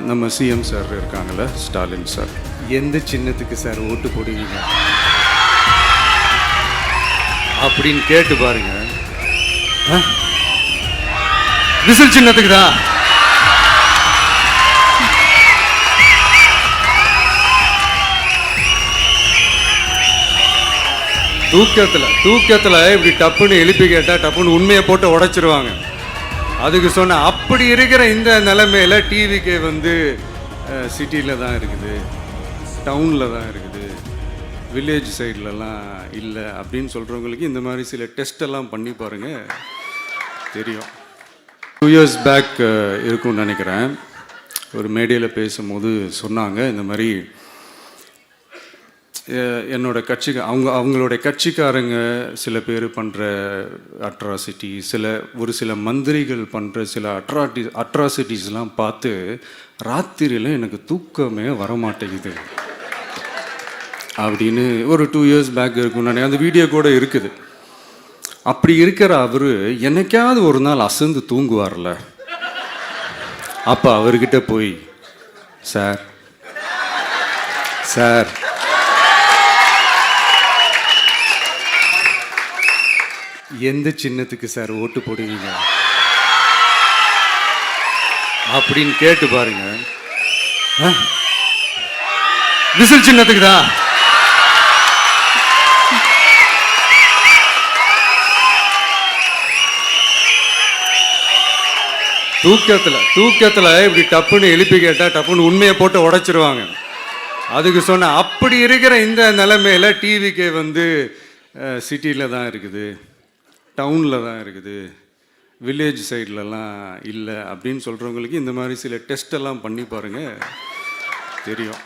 நம்ம CM sir இருக்காங்கள்ல, Stalin sir, எந்த சின்னத்துக்கு சார் ஓட்டு போடுவீங்க அப்படின்னு கேட்டு பாருங்க. விசில் சின்னத்துக்கு தான். தூக்கத்தில் இப்படி டப்புன்னு எழுப்பி கேட்டால் டப்புன்னு உண்மையை போட்டு உடைச்சிருவாங்க. அதுக்கு சொன்ன அப்படி இருக்கிற இந்த நிலைமையில டிவிக்கே வந்து சிட்டியில் தான் இருக்குது, டவுனில் தான் இருக்குது, வில்லேஜ் சைட்லலாம் இல்லை அப்படின்னு சொல்கிறவங்களுக்கு இந்த மாதிரி சில டெஸ்டெல்லாம் பண்ணி பாருங்கள், தெரியும். 2 years பேக் இருக்கும்னு நினைக்கிறேன், ஒரு மேடையில் பேசும்போது சொன்னாங்க இந்த மாதிரி என்னோட கட்சிக்கு அவங்களுடைய கட்சிக்காரங்க சில பேர் பண்ணுற அட்ராசிட்டி, ஒரு சில மந்திரிகள் பண்ணுற சில அட்ராசிட்டிஸ்லாம் பார்த்து ராத்திரியில் எனக்கு தூக்கமே வரமாட்டேங்குது அப்படின்னு ஒரு 2 years பேக் இருக்கும்னு நினைக்கிறேன். அந்த வீடியோ கூட இருக்குது. அப்படி இருக்கிற அவர் என்னைக்காவது ஒரு நாள் அசந்து தூங்குவார்ல, அப்போ அவர்கிட்ட போய் சார் சார் எந்த சின்னத்துக்கு சார் ஓட்டு போடுவீங்க அப்படின்னு கேட்டு பாருங்க. விசில் சின்னத்துக்கு தான். தூக்கத்தில் இப்படி டப்புன்னு எழுப்பி கேட்டால் டப்புன்னு உண்மையை போட்டு உடைச்சிருவாங்க. அதுக்கு சொன்ன அப்படி இருக்கிற இந்த நிலைமையில டிவிக்கே வந்து சிட்டியில் தான் இருக்குது, டவுனில் தான் இருக்குது, வில்லேஜ் சைட்லலாம் இல்லை அப்படின்னு சொல்கிறவங்களுக்கு இந்த மாதிரி சில டெஸ்டெல்லாம் பண்ணி பாருங்கள், தெரியும்.